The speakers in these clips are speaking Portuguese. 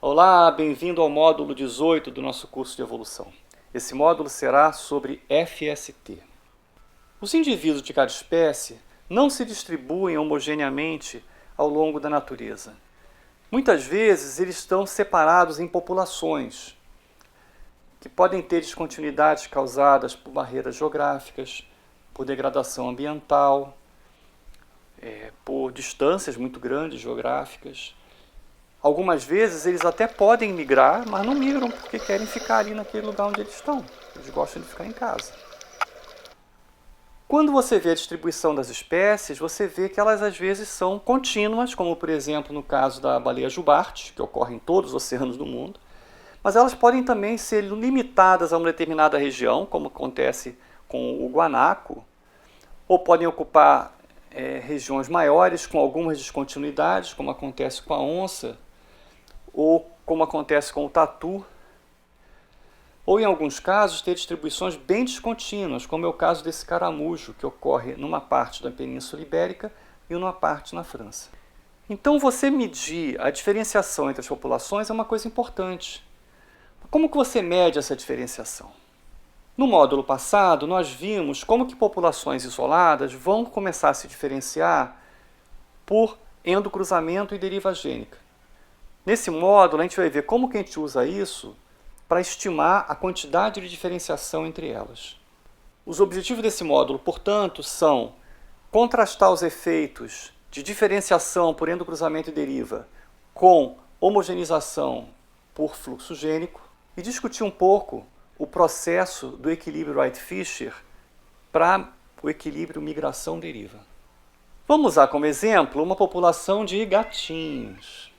Olá, bem-vindo ao módulo 18 do nosso curso de evolução. Esse módulo será sobre FST. Os indivíduos de cada espécie não se distribuem homogeneamente ao longo da natureza. Muitas vezes eles estão separados em populações, que podem ter descontinuidades causadas por barreiras geográficas, por degradação ambiental, por distâncias muito grandes geográficas. Algumas vezes eles até podem migrar, mas não migram porque querem ficar ali naquele lugar onde eles estão. Eles gostam de ficar em casa. Quando você vê a distribuição das espécies, você vê que elas às vezes são contínuas, como por exemplo no caso da baleia jubarte, que ocorre em todos os oceanos do mundo, mas elas podem também ser limitadas a uma determinada região, como acontece com o guanaco, ou podem ocupar regiões maiores com algumas descontinuidades, como acontece com a onça, ou como acontece com o tatu, ou em alguns casos ter distribuições bem descontínuas, como é o caso desse caramujo, que ocorre numa parte da Península Ibérica e numa parte na França. Então você medir a diferenciação entre as populações é uma coisa importante. Como que você mede essa diferenciação? No módulo passado, nós vimos como que populações isoladas vão começar a se diferenciar por endocruzamento e deriva gênica. Nesse módulo, a gente vai ver como que a gente usa isso para estimar a quantidade de diferenciação entre elas. Os objetivos desse módulo, portanto, são contrastar os efeitos de diferenciação por endocruzamento e deriva com homogeneização por fluxo gênico e discutir um pouco o processo do equilíbrio Wright-Fisher para o equilíbrio migração-deriva. Vamos usar como exemplo uma população de gatinhos.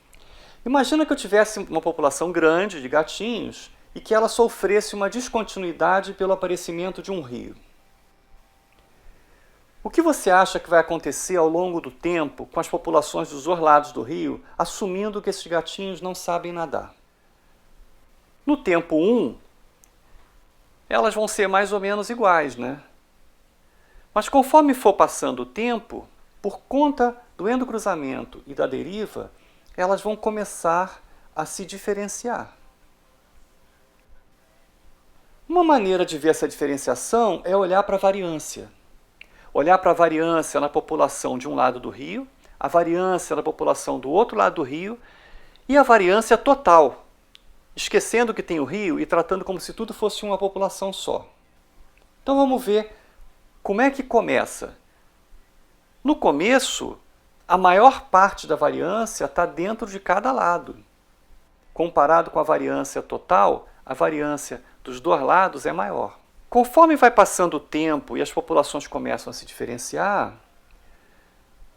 Imagina que eu tivesse uma população grande de gatinhos e que ela sofresse uma descontinuidade pelo aparecimento de um rio. O que você acha que vai acontecer ao longo do tempo com as populações dos dois lados do rio, assumindo que esses gatinhos não sabem nadar? No tempo 1, elas vão ser mais ou menos iguais, né? Mas conforme for passando o tempo, por conta do endocruzamento e da deriva, elas vão começar a se diferenciar. Uma maneira de ver essa diferenciação é olhar para a variância. Olhar para a variância na população de um lado do rio, a variância na população do outro lado do rio e a variância total, esquecendo que tem o rio e tratando como se tudo fosse uma população só. Então vamos ver como é que começa. No começo, a maior parte da variância está dentro de cada lado. Comparado com a variância total, a variância dos dois lados é maior. Conforme vai passando o tempo e as populações começam a se diferenciar,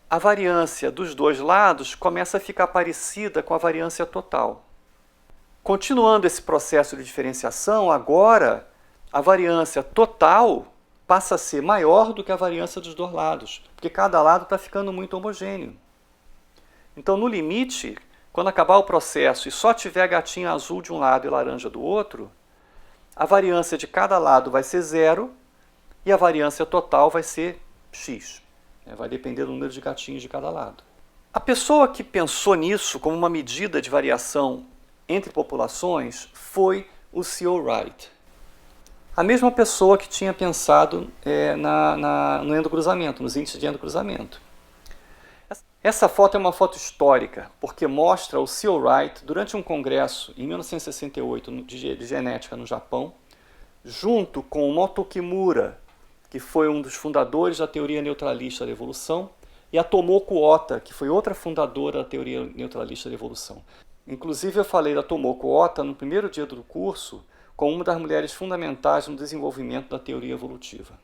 a variância dos dois lados começa a ficar parecida com a variância total. Continuando esse processo de diferenciação, agora a variância total passa a ser maior do que a variância dos dois lados, porque cada lado está ficando muito homogêneo. Então, no limite, quando acabar o processo e só tiver gatinho azul de um lado e laranja do outro, a variância de cada lado vai ser 0 e a variância total vai ser x. Vai depender do número de gatinhos de cada lado. A pessoa que pensou nisso como uma medida de variação entre populações foi o C.O. Wright. A mesma pessoa que tinha pensado no endocruzamento, nos índices de endocruzamento. Essa foto é uma foto histórica, porque mostra o C.O. Wright durante um congresso em 1968 de genética no Japão, junto com o Moto Kimura, que foi um dos fundadores da teoria neutralista da evolução, e a Tomoko Ota, que foi outra fundadora da teoria neutralista da evolução. Inclusive eu falei da Tomoko Ota no primeiro dia do curso, como uma das mulheres fundamentais no desenvolvimento da teoria evolutiva.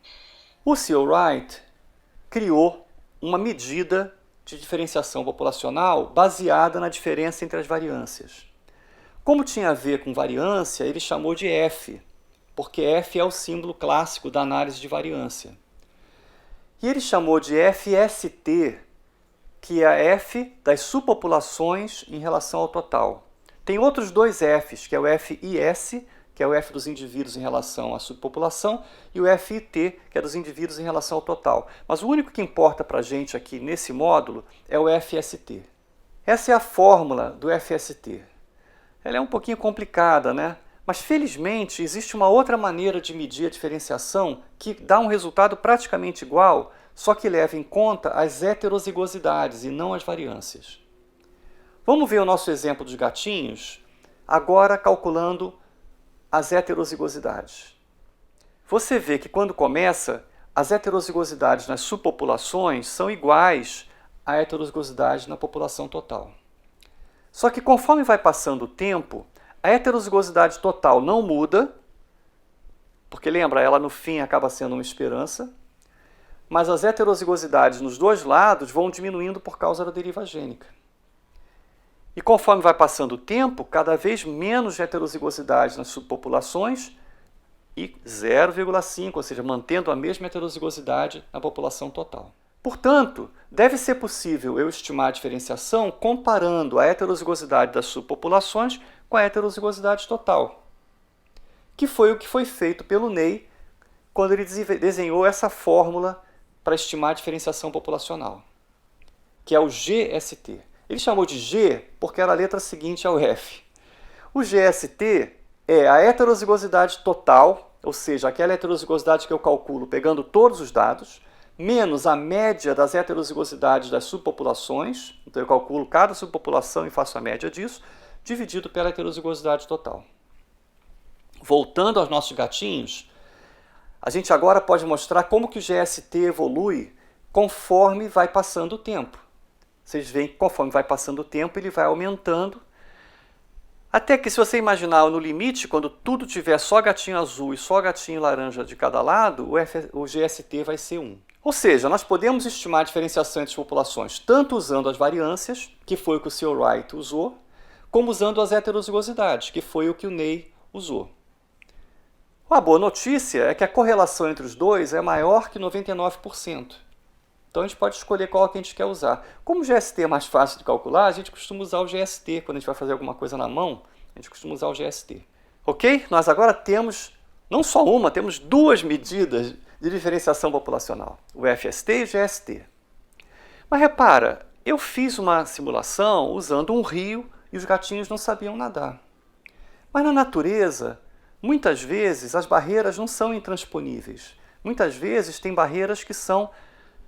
O C.O. Wright criou uma medida de diferenciação populacional baseada na diferença entre as variâncias. Como tinha a ver com variância, ele chamou de F, porque F é o símbolo clássico da análise de variância. E ele chamou de FST, que é a F das subpopulações em relação ao total. Tem outros dois Fs, que é o FIS, que é o F dos indivíduos em relação à subpopulação, e o FIT, que é dos indivíduos em relação ao total. Mas o único que importa para a gente aqui nesse módulo é o FST. Essa é a fórmula do FST. Ela é um pouquinho complicada, né? Mas felizmente existe uma outra maneira de medir a diferenciação que dá um resultado praticamente igual, só que leva em conta as heterozigosidades e não as variâncias. Vamos ver o nosso exemplo dos gatinhos, agora calculando as heterozigosidades. Você vê que quando começa, as heterozigosidades nas subpopulações são iguais à heterozigosidade na população total. Só que conforme vai passando o tempo, a heterozigosidade total não muda, porque lembra, ela no fim acaba sendo uma esperança, mas as heterozigosidades nos dois lados vão diminuindo por causa da deriva gênica. E conforme vai passando o tempo, cada vez menos heterozigosidade nas subpopulações e 0,5, ou seja, mantendo a mesma heterozigosidade na população total. Portanto, deve ser possível eu estimar a diferenciação comparando a heterozigosidade das subpopulações com a heterozigosidade total, que foi o que foi feito pelo Ney quando ele desenhou essa fórmula para estimar a diferenciação populacional, que é o GST. Ele chamou de G porque era a letra seguinte ao F. O GST é a heterozigosidade total, ou seja, aquela heterozigosidade que eu calculo pegando todos os dados, menos a média das heterozigosidades das subpopulações, então eu calculo cada subpopulação e faço a média disso, dividido pela heterozigosidade total. Voltando aos nossos gatinhos, a gente agora pode mostrar como que o GST evolui conforme vai passando o tempo. Vocês veem que conforme vai passando o tempo, ele vai aumentando, até que se você imaginar no limite, quando tudo tiver só gatinho azul e só gatinho laranja de cada lado, o GST vai ser 1. Ou seja, nós podemos estimar a diferenciação entre as populações tanto usando as variâncias, que foi o que o Sr. Wright usou, como usando as heterozigosidades, que foi o que o Ney usou. A boa notícia é que a correlação entre os dois é maior que 99%. Então a gente pode escolher qual que a gente quer usar. Como o GST é mais fácil de calcular, a gente costuma usar o GST. Quando a gente vai fazer alguma coisa na mão, a gente costuma usar o GST. Ok? Nós agora temos, não só uma, temos duas medidas de diferenciação populacional. O FST e o GST. Mas repara, eu fiz uma simulação usando um rio e os gatinhos não sabiam nadar. Mas na natureza, muitas vezes as barreiras não são intransponíveis. Muitas vezes tem barreiras que são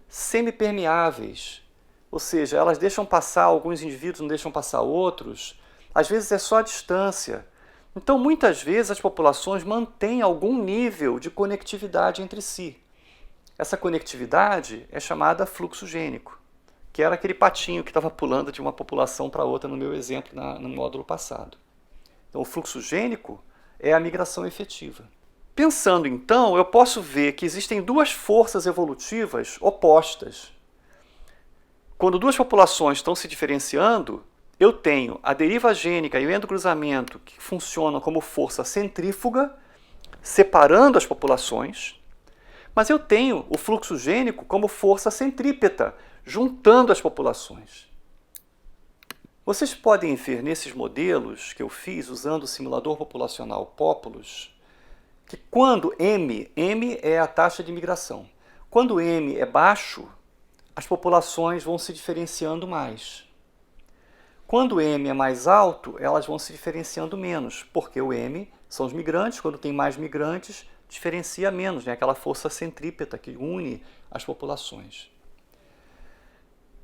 semipermeáveis, ou seja, elas deixam passar, alguns indivíduos não deixam passar outros, às vezes é só a distância. Então, muitas vezes as populações mantêm algum nível de conectividade entre si. Essa conectividade é chamada fluxo gênico, que era aquele patinho que estava pulando de uma população para outra no meu exemplo no módulo passado. Então, o fluxo gênico é a migração efetiva. Pensando então, eu posso ver que existem duas forças evolutivas opostas. Quando duas populações estão se diferenciando, eu tenho a deriva gênica e o endocruzamento que funcionam como força centrífuga, separando as populações, mas eu tenho o fluxo gênico como força centrípeta, juntando as populações. Vocês podem ver nesses modelos que eu fiz usando o simulador populacional Populus, que quando M é a taxa de migração, quando M é baixo, as populações vão se diferenciando mais. Quando M é mais alto, elas vão se diferenciando menos, porque o M são os migrantes, quando tem mais migrantes, diferencia menos, né? Aquela força centrípeta que une as populações.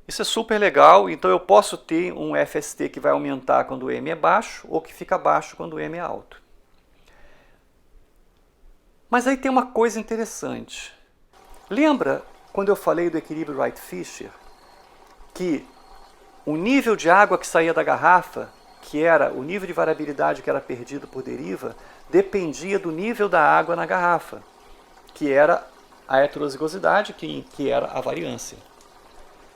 Isso é super legal, então eu posso ter um FST que vai aumentar quando o M é baixo, ou que fica baixo quando o M é alto. Mas aí tem uma coisa interessante. Lembra quando eu falei do equilíbrio Wright-Fisher? Que o nível de água que saía da garrafa, que era o nível de variabilidade que era perdido por deriva, dependia do nível da água na garrafa, que era a heterozigosidade, que era a variância.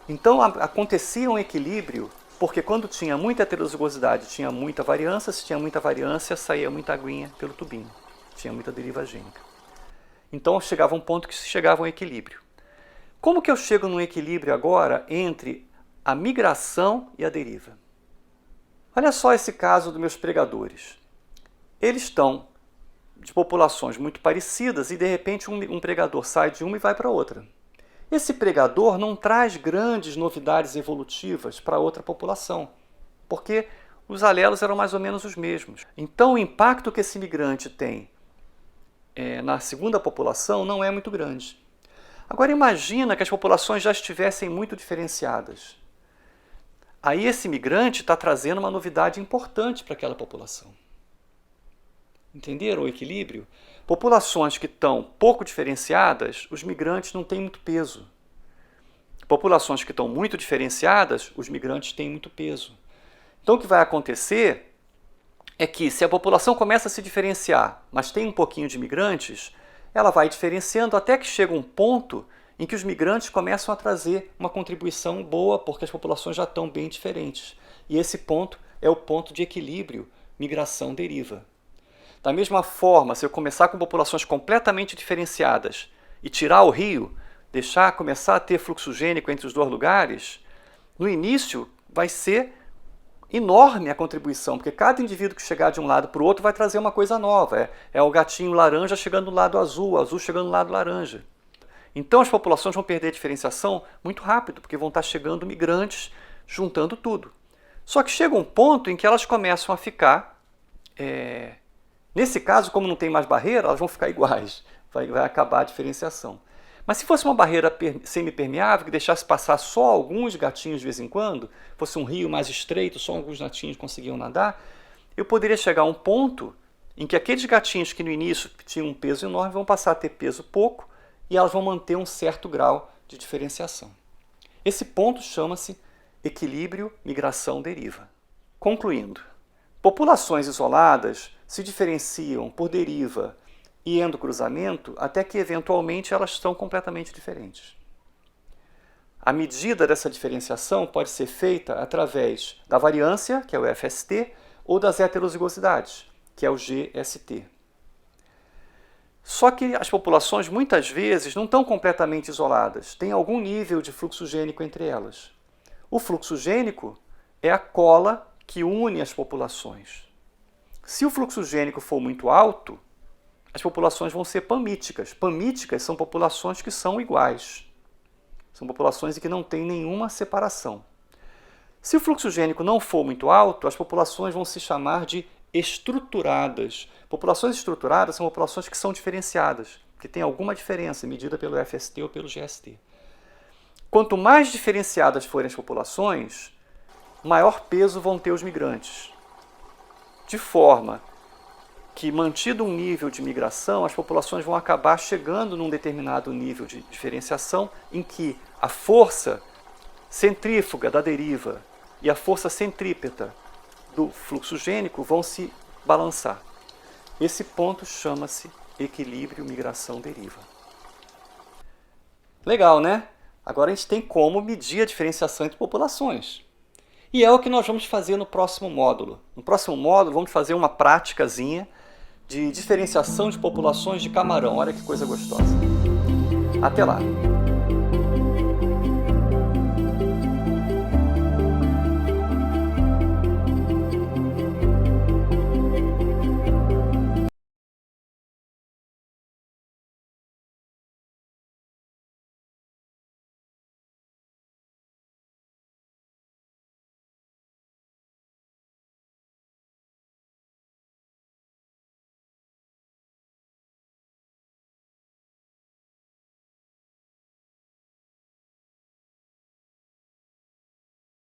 Então acontecia um equilíbrio, porque quando tinha muita heterozigosidade, tinha muita variância, se tinha muita variância, saía muita aguinha pelo tubinho. Tinha muita deriva gênica. Então chegava um ponto que se chegava a um equilíbrio. Como que eu chego num equilíbrio agora entre a migração e a deriva? Olha só esse caso dos meus pregadores. Eles estão de populações muito parecidas e de repente um pregador sai de uma e vai para outra. Esse pregador não traz grandes novidades evolutivas para outra população, porque os alelos eram mais ou menos os mesmos. Então o impacto que esse migrante tem na segunda população não é muito grande. Agora imagina que as populações já estivessem muito diferenciadas. Aí esse migrante está trazendo uma novidade importante para aquela população. Entenderam o equilíbrio? Populações que estão pouco diferenciadas, os migrantes não têm muito peso. Populações que estão muito diferenciadas, os migrantes têm muito peso. Então o que vai acontecer é que se a população começa a se diferenciar, mas tem um pouquinho de migrantes, ela vai diferenciando até que chega um ponto em que os migrantes começam a trazer uma contribuição boa, porque as populações já estão bem diferentes. E esse ponto é o ponto de equilíbrio migração-deriva. Da mesma forma, se eu começar com populações completamente diferenciadas e tirar o rio, começar a ter fluxogênico entre os dois lugares, no início vai ser enorme a contribuição, porque cada indivíduo que chegar de um lado para o outro vai trazer uma coisa nova. É o gatinho laranja chegando do lado azul, o azul chegando do lado laranja. Então as populações vão perder a diferenciação muito rápido, porque vão estar chegando migrantes, juntando tudo. Só que chega um ponto em que elas começam a ficar, nesse caso, como não tem mais barreira, elas vão ficar iguais, vai acabar a diferenciação. Mas se fosse uma barreira semipermeável, que deixasse passar só alguns gatinhos de vez em quando, fosse um rio mais estreito, só alguns gatinhos conseguiam nadar, eu poderia chegar a um ponto em que aqueles gatinhos que no início tinham um peso enorme vão passar a ter peso pouco e elas vão manter um certo grau de diferenciação. Esse ponto chama-se equilíbrio migração-deriva. Concluindo, populações isoladas se diferenciam por deriva e endocruzamento até que, eventualmente, elas são completamente diferentes. A medida dessa diferenciação pode ser feita através da variância, que é o FST, ou das heterozigosidades, que é o GST. Só que as populações, muitas vezes, não estão completamente isoladas, tem algum nível de fluxogênico entre elas. O fluxogênico é a cola que une as populações. Se o fluxogênico for muito alto, as populações vão ser pamíticas. Pamíticas são populações que são iguais. São populações em que não tem nenhuma separação. Se o fluxogênico não for muito alto, as populações vão se chamar de estruturadas. Populações estruturadas são populações que são diferenciadas, que têm alguma diferença medida pelo FST ou pelo GST. Quanto mais diferenciadas forem as populações, maior peso vão ter os migrantes. De forma que, mantido um nível de migração, as populações vão acabar chegando num determinado nível de diferenciação em que a força centrífuga da deriva e a força centrípeta do fluxogênico vão se balançar. Esse ponto chama-se equilíbrio migração-deriva. Legal, né? Agora a gente tem como medir a diferenciação entre populações. E é o que nós vamos fazer no próximo módulo. No próximo módulo vamos fazer uma práticazinha de diferenciação de populações de camarão. Olha que coisa gostosa. Até lá!